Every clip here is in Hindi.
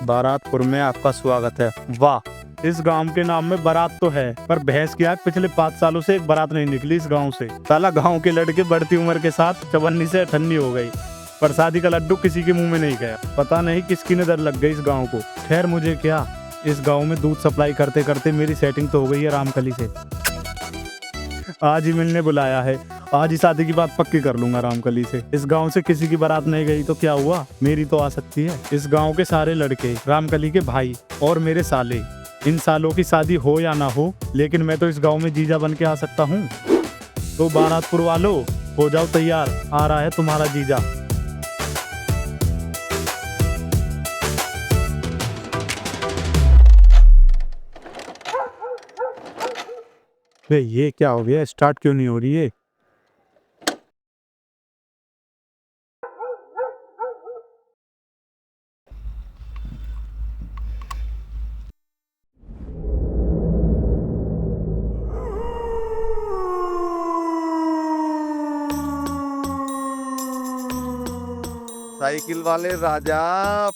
बारातपुर में आपका स्वागत है। वाह, इस गांव के नाम में बारात तो है, पर भैंस की आग पिछले 5 सालों से एक बारात नहीं निकली इस गांव से। साला गांव के लड़के बढ़ती उम्र के साथ चवन्नी से अठन्नी हो गई, पर शादी का लड्डू किसी के मुंह में नहीं गया। पता नहीं किसकी नजर लग गई इस गांव को। खैर मुझे क्या, इस गांव में दूध सप्लाई करते करते मेरी सेटिंग तो हो गई है रामकली से। आज ही मिलने बुलाया है, आज ही शादी की बात पक्की कर लूंगा रामकली से। इस गांव से किसी की बारात नहीं गई तो क्या हुआ, मेरी तो आ सकती है। इस गांव के सारे लड़के, रामकली के भाई और मेरे साले, इन सालों की शादी हो या ना हो, लेकिन मैं तो इस गांव में जीजा बन के आ सकता हूँ। तो बारातपुर वालों, हो जाओ तैयार, आ रहा है तुम्हारा जीजा। बे ये क्या हो गया, स्टार्ट क्यों नहीं हो रही है? साइकिल वाले राजा,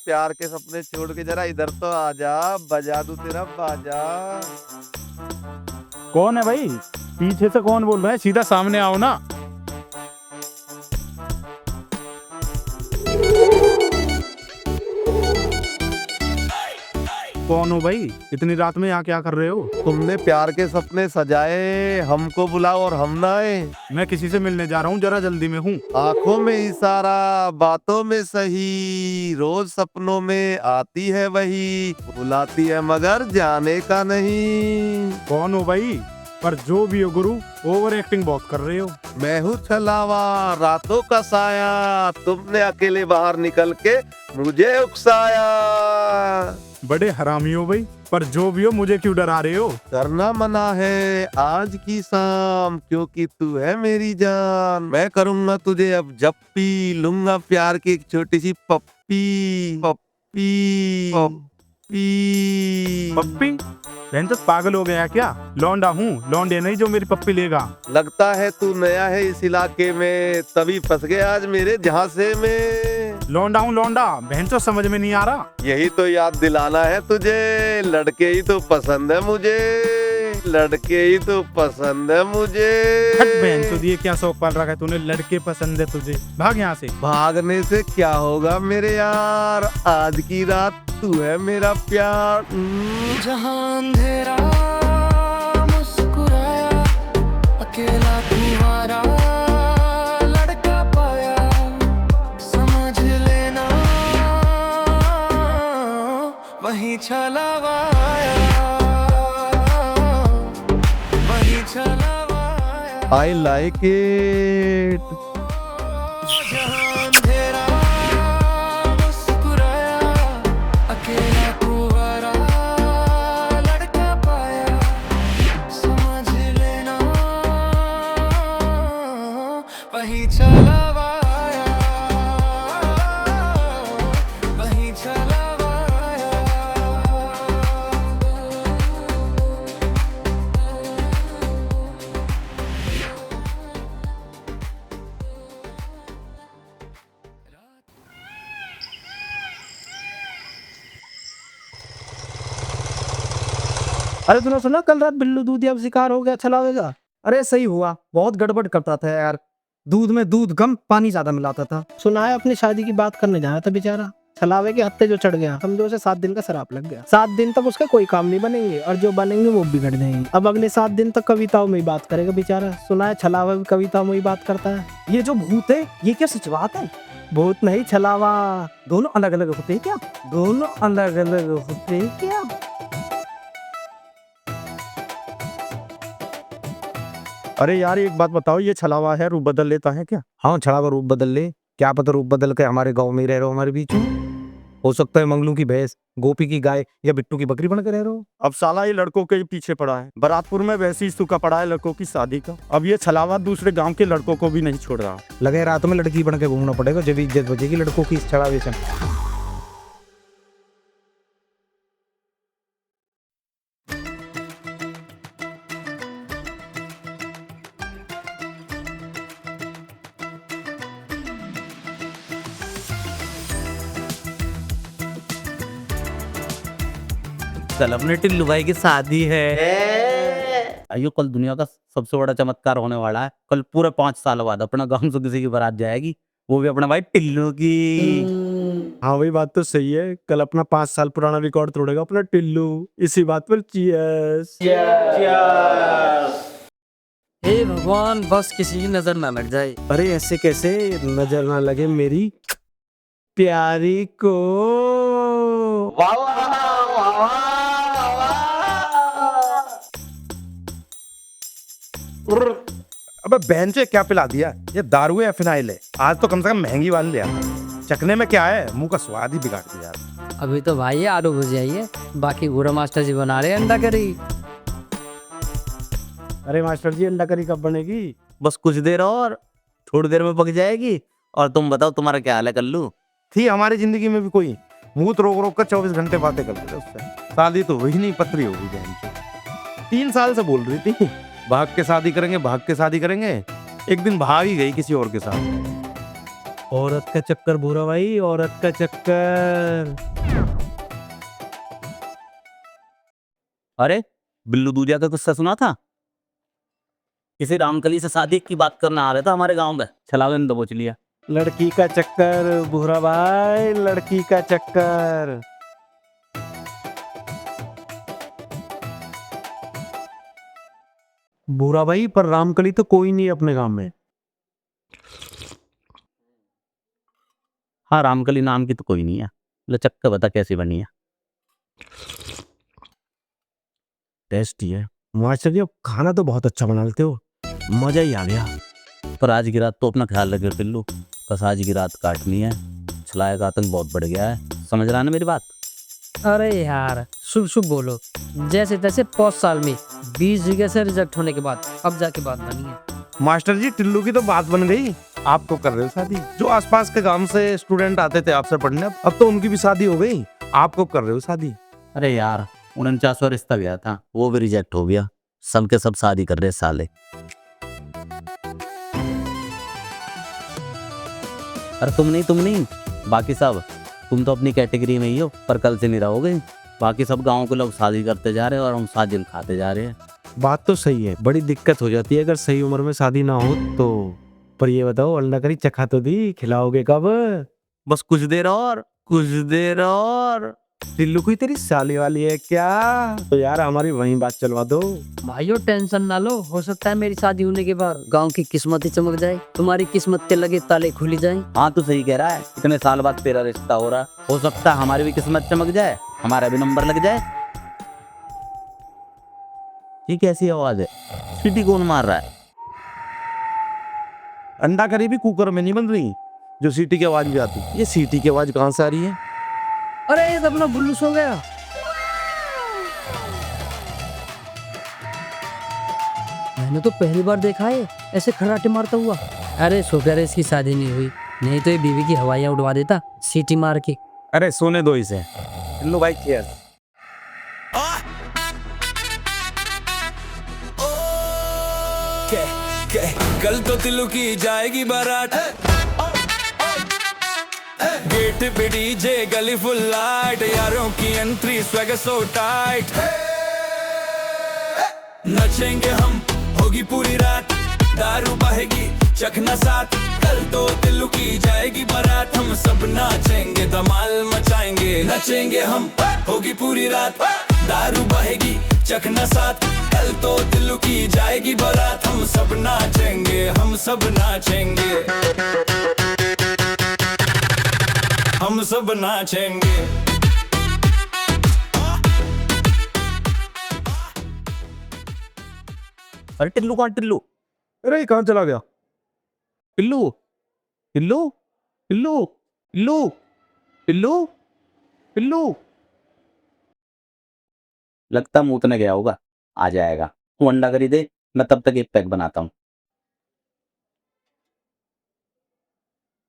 प्यार के सपने छोड़ के जरा इधर तो आजा, बजा दूं तेरा बाजा। कौन है भाई? पीछे से कौन बोल रहा है? सीधा सामने आओ ना। कौन हो भाई? इतनी रात में यहाँ क्या कर रहे हो? तुमने प्यार के सपने सजाए, हमको बुलाओ और हम ना आए। मैं किसी से मिलने जा रहा हूँ, जरा जल्दी में हूँ। आंखों में इशारा, बातों में सही, रोज सपनों में आती है वही, बुलाती है मगर जाने का नहीं। कौन हो भाई? पर जो भी हो गुरु, ओवर एक्टिंग बहुत कर रहे हो। मैं हूँ छलावा, रातों का साया, तुमने अकेले बाहर निकल के मुझे उकसाया। बड़े हरामी हो भाई, पर जो भी हो मुझे क्यों डरा रहे हो? करना मना है आज की शाम, क्योंकि तू है मेरी जान। मैं करूँगा तुझे अब जब पी लूंगा प्यार की एक छोटी सी पप्पी पप्पी पप्पी। पप्पी? बहन तो पागल हो गया क्या? लौंडा हूँ, लौंडे नहीं जो मेरी पप्पी लेगा। लगता है तू नया है इस इलाके में, तभी फंस गया आज मेरे झांसे में। लौंडा हूँ लौंडा, बहन तो समझ में नहीं आ रहा। यही तो याद दिलाना है तुझे, लड़के ही तो पसंद है मुझे, लड़के ही तो पसंद है मुझे। हट बहन, तो ये क्या शौक पाल रखा है तूने? लड़के पसंद है तुझे? भाग यहाँ से। भागने से क्या होगा मेरे यार, आज की रात तू है मेरा प्यार। जहां अंधेरा मुस्कुराया, अकेला तुम्हारा लड़का पाया, समझ लेना वही छलावाया, वही छलावाया। I like it। जहां अंधेरा मुस्कुराया, अकेला तुम्हारा लड़का पाया, समझ लेना वही छलावाया, वही छलावाया। अरे तूने सुना कल रात बिल्लू दूधिया शिकार हो गया छलावेगा? अरे सही हुआ, बहुत गड़बड़ करता था यार, दूध में दूध कम पानी ज्यादा मिलाता था। सुना है अपनी शादी की बात करने जाया था बेचारा, छलावे के हत्थे जो चढ़ गया, समझो उसे 7 दिन का शराप लग गया। 7 दिन तक उसके कोई काम नहीं बनेंगे, और जो बनेंगे वो बिगड़ जाएंगे। अब अगले 7 दिन तक कविताओं में ही बात करेगा बेचारा। सुना है छलावा भी कविताओं में ही बात करता है। ये जो भूत है ये क्या सच बात है? भूत नहीं छलावा, दोनों अलग अलग होते हैं क्या? दोनों अलग अलग होते हैं क्या? अरे यार एक बात बताओ, ये छलावा है, रूप बदल लेता है क्या? हाँ, छलावा रूप बदल ले, क्या पता रूप बदल के हमारे गांव में ही रह रहे हो, हमारे बीच में। हो सकता है मंगलू की भैंस, गोपी की गाय या बिट्टू की बकरी बन के रह रहे हो। अब साला ये लड़कों के पीछे पड़ा है। बारातपुर में वैसी सूखा पड़ा है लड़कों की शादी का। अब ये छलावा दूसरे गांव के लड़कों को भी नहीं छोड़ रहा। लगे रात में लड़की बन के घूमना पड़ेगा, जब इज्जत बचेगी लड़कों की इस छलावे से। कल अपने टिल्लू भाई की शादी है। अयो कल दुनिया का सबसे बड़ा चमत्कार होने वाला है। कल पूरे 5 साल बाद अपना गांव से किसी की बारात जाएगी, वो भी अपना भाई टिल्लू की। हाँ वही बात तो सही है, कल अपना 5 साल पुराना रिकॉर्ड तोड़ेगा अपना टिल्लू। इसी बात पर चीयर्स। हे भगवान, बस किसी की नजर ना लग जाए। अरे ऐसे कैसे नजर ना लगे मेरी प्यारी को। अबे बहन से क्या पिला दिया? ये दारू है या फिनाइल है? आज तो कम से कम महंगी वाली ले आता। चखने में क्या है, मुंह का स्वाद ही बिगाड़ दिया यार। अभी तो भाई आलू भुजिया ही है, बाकी गुरु मास्टर जी बना रहे हैं अंडा करी। अरे मास्टर जी अंडा करी कब बनेगी? बस कुछ देर और, थोड़ी देर में पक जाएगी। और तुम बताओ तुम्हारा क्या हाल है कल्लू? थी हमारी जिंदगी में भी कोई मुंह रोक रोक कर 24 घंटे बातें करते थे उससे। शादी तो हुई नहीं, पतरी हो गई बहन की। 3 साल से बोल रही थी भाग के शादी करेंगे, भाग के शादी करेंगे। एक दिन भाग ही गई किसी और के साथ। औरत का चक्कर भूरा भाई, औरत का चक्कर। अरे बिल्लू दूधिया का किस्सा सुना था? किसी रामकली से शादी की बात करना आ रहा था हमारे गांव में, छलावे ने दबोच लिया। लड़की का चक्कर भूरा भाई, लड़की का चक्कर। भूरा भाई पर रामकली तो कोई नहीं है अपने गांव में। हाँ रामकली नाम की तो कोई नहीं है। लचक्का बता कैसी बनी है? टेस्टी है मास्टर जी, खाना तो बहुत अच्छा बना लेते हो, मजा ही आ गया। पर आज की रात तो अपना ख्याल रखे पिल्लू, बस आज की रात काटनी है। छलाए का आतंक बहुत बढ़ गया है, समझ रहा है ना मेरी बात? अरे यार शुभ शुभ बोलो, जैसे तैसे 5 साल में 20 जगह से रिजेक्ट होने के बाद अब जाके बात बनी है। मास्टर जी टिल्लू की तो बात बन गई, आप तो कर रहे हो शादी। जो आसपास के गांव से स्टूडेंट आते थे आपसे पढ़ने, अब तो उनकी भी शादी हो गई, आप तो कर रहे हो शादी। अरे यार 49वां रिश्ता गया था, वो भी रिजेक्ट हो गया। सबके सब शादी कर रहे साले। अरे तुम नहीं, बाकी सब। तुम तो अपनी कैटेगरी में ही हो, पर कल से नहीं रहोगे। बाकी सब गांव के लोग शादी करते जा रहे हैं और हम शादी खाते जा रहे हैं। बात तो सही है, बड़ी दिक्कत हो जाती है अगर सही उम्र में शादी ना हो तो। पर ये बताओ अंडा करी चखा तो दी, खिलाओगे कब? बस कुछ देर और, कुछ देर और। टिल्लू कोई तेरी साली वाली है क्या? तो यार हमारी वहीं बात चलवा दो। भाइयों टेंशन ना लो, हो सकता है मेरी शादी होने के बाद गांव की किस्मत ही चमक जाए, तुम्हारी किस्मत के लगे ताले खुल जाएं। हाँ तो सही कह रहा है, इतने साल बाद तेरा रिश्ता हो रहा, हो सकता है हमारी भी किस्मत चमक जाए, हमारा भी नंबर लग जाए। ये कैसी आवाज है? सीटी कौन मार रहा है? अंडा करी भी कुकर में नहीं बन रही, जो सीटी की आवाज भी आती। ये सीटी की आवाज कहाँ से आ रही है? अरे ये तो अपना बुल्लू सो गया। मैंने तो पहली बार देखा है ऐसे खर्राटे मारता हुआ। अरे शुक्र है इसकी शादी नहीं हुई, नहीं तो ये बीवी की हवाइयां उड़वा देता सीटी मार के। अरे सोने दो इसे। लो भाई चीयर्स। कल तो तिल्लू की जाएगी बारात, गेट पे डीजे गली फुल लाइट, यारों की एंट्री स्वैगर सो टाइट। नचेंगे हम होगी पूरी रात, दारू बहेगी चखना साथ। कल तो तिल्लू की जाएगी बारात, हम सब नाचेंगे धमाल मचाएंगे। नचेंगे हम होगी पूरी रात, दारू बहेगी चखना साथ। कल तो तिल्लू की जाएगी बारात, हम सब नाचेंगे, हम सब नाचेंगे, हम सब नाचेंगे। अरे टिल्लू कौन? टिल्लू अरे कहाँ चला गया? टिल्लू टिल्लू टिल्लू टिल्लू टिल्लू टिल्लू। लगता मूतने गया होगा, आ जाएगा। तू अंडा करी दे, मैं तब तक एक पैक बनाता हूँ।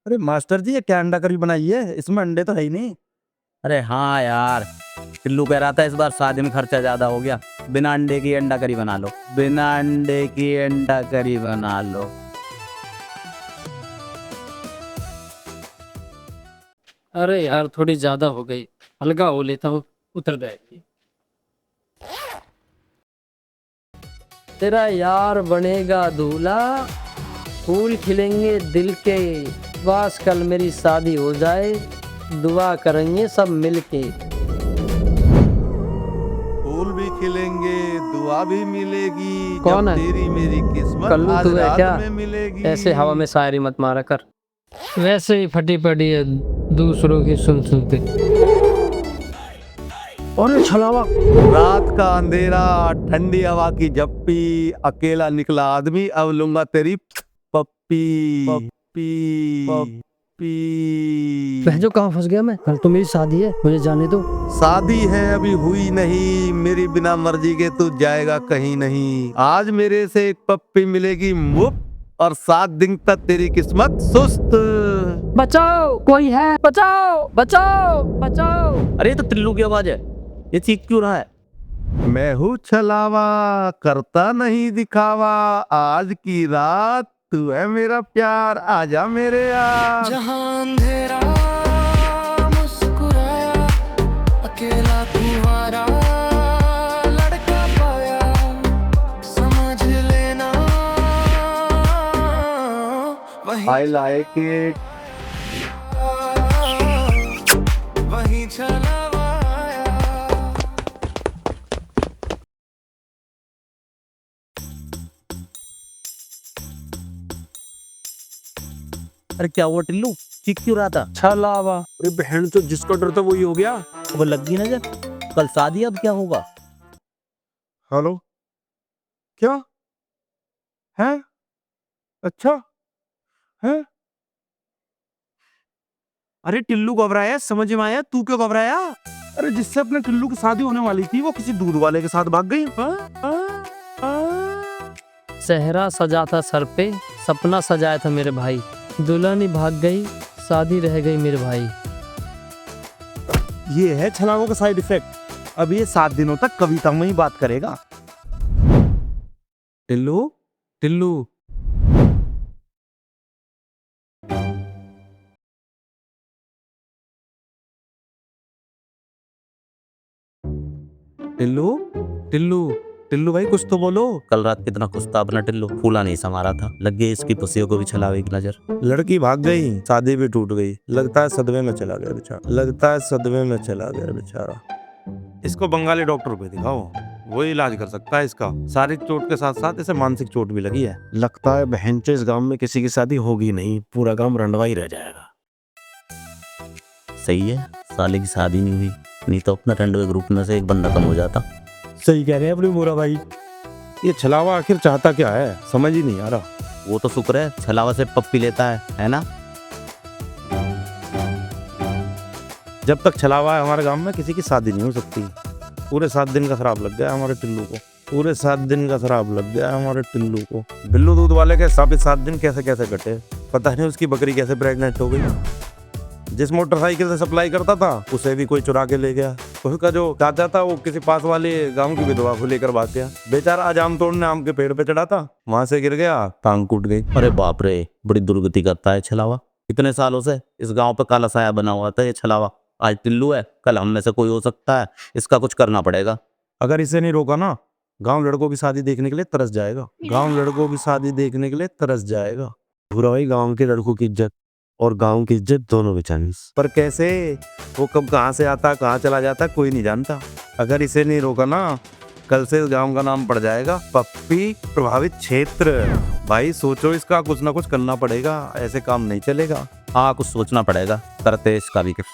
अरे मास्टर जी ये क्या अंडा करी बनाई है? इसमें अंडे तो है ही नहीं। अरे हाँ यार, टिल्लू कह रहा था इस बार शादी में खर्चा ज्यादा हो गया, बिना अंडे की अंडा करी बना लो, बिना अंडे की अंडा करी बना लो। अरे यार थोड़ी ज्यादा हो गई, हल्का हो लेता हूँ, उतर जाएगी। तेरा यार बनेगा दूल्हा, फूल खिलेंगे दिल के, बस कल मेरी शादी हो जाए, दुआ करेंगे सब मिलके। फूल भी खिलेंगे, दुआ भी मिलेगी, कौन जब है? तेरी मेरी किस्मत कल्लू आज तू है रात क्या? में मिलेगी। ऐसे हवा में शायरी मत मारा कर, वैसे ही फटी पड़ी है दूसरों की सुन सुनते। और छलावा रात का अंधेरा, ठंडी हवा की झप्पी, अकेला निकला आदमी, अब लूंगा तेरी पप्पी पप्पी पप्पी। भैंजो कहाँ फंस गया मैं? कल तो मेरी शादी है, मुझे जाने दो। शादी है अभी हुई नहीं, मेरी बिना मर्जी के तू जाएगा कहीं नहीं। आज मेरे से एक पप्पी मिलेगी मुफ्त, और 7 दिन तक तेरी किस्मत सुस्त। बचाओ, कोई है, बचाओ बचाओ बचाओ। अरे ये तो टिल्लू की आवाज है, ये चीख क्यों रहा है? मैं हूँ छलावा, करता नहीं दिखावा, आज की रात तू है मेरा प्यार, आजा मेरे यार। जहां अंधेरा मुस्कुराया, अकेला तुम्हारा लड़का पाया, समझ लेना वही आई लाइक इट। वही छलावा आया। अरे क्या हुआ टिल्लू, चीख क्यों रहा था? छलावा, अरे बहन तो जिसको डर था वही हो गया। वो लग गई नजर, कल शादी, अब क्या होगा? हेलो, क्या है? अच्छा है। अरे टिल्लू घबराया, समझ में आया? तू क्यों घबराया? अरे जिससे अपने टिल्लू की शादी होने वाली थी वो किसी दूध वाले के साथ भाग गई। सेहरा सजा था सर पे, सपना सजाया था मेरे भाई, दुल्हन भाग गई, शादी रह गई मेरे भाई। ये है छलांगों का साइड इफेक्ट। अब ये 7 दिनों तक कविता में ही बात करेगा। टिल्लू टिल्लू, टिल्लू टिल्लू टिल्लू भाई कुछ तो बोलो। कल रात कितना कुछ था अपना टिल्लू, फूला नहीं संवारा था, लग गई इसकी पुसियों को भी छलावे की नजर। लड़की भाग गई, शादी भी टूट गई, लगता है सदमे में चला गया बेचारा, लगता है सदमे में चला गया बेचारा। इसको बंगाली डॉक्टर को दिखाओ, वो इलाज कर सकता है इसका। शारीरिक चोट के साथ साथ इसे मानसिक चोट भी लगी है। लगता है बहन चो इस गांव में किसी की शादी होगी नहीं, पूरा गांव रंडवा ही रह जाएगा। सही है, साले की शादी नहीं हुई, नहीं तो अपना रंडवे ग्रुप में से एक बंदा कम हो जाता। सही कह रहे हैं अपने मोरा भाई। ये छलावा आखिर चाहता क्या है, समझ ही नहीं आ रहा। वो तो शुक्र है छलावा से पप्पी लेता है ना? जब तक छलावा है हमारे गांव में किसी की शादी नहीं हो सकती। पूरे 7 दिन का शराब लग गया हमारे टिल्लू को, पूरे 7 दिन का शराब लग गया हमारे टिल्लू को। बिल्लू दूध वाले के 7 दिन कैसे कैसे कटे, पता नहीं उसकी बकरी कैसे प्रेग्नेंट हो गई। जिस मोटरसाइकिल से सप्लाई करता था उसे भी कोई चुरा के ले गया। उसका जो चाचा था वो किसी पास वाले गांव की विधवा को लेकर भाग गया। बेचारा आज आम तोड़ने आम के पेड़ पे चढ़ा था, वहां से गिर गया, टांग टूट गई। अरे बाप रे, बड़ी दुर्गति करता है छलावा। इतने सालों से इस गांव पे काला साया बना हुआ था ये छलावा। आज टिल्लू है, कल हम में से कोई हो सकता है। इसका कुछ करना पड़ेगा। अगर इसे नहीं रोका ना, गांव लड़कों की शादी देखने के लिए तरस जाएगा। गांव लड़कों की शादी देखने के लिए तरस जाएगा। बुरा भाई, गांव के लड़कों की इज्जत और गांव की इज्जत दोनों बेचारी। पर कैसे, वो कब कहाँ से आता कहाँ चला जाता कोई नहीं जानता। अगर इसे नहीं रोका ना, कल से इस गांव का नाम पड़ जाएगा पप्पी प्रभावित क्षेत्र। भाई सोचो, इसका कुछ ना कुछ करना पड़ेगा, ऐसे काम नहीं चलेगा। हाँ, कुछ सोचना पड़ेगा, करते इसका भी कुछ।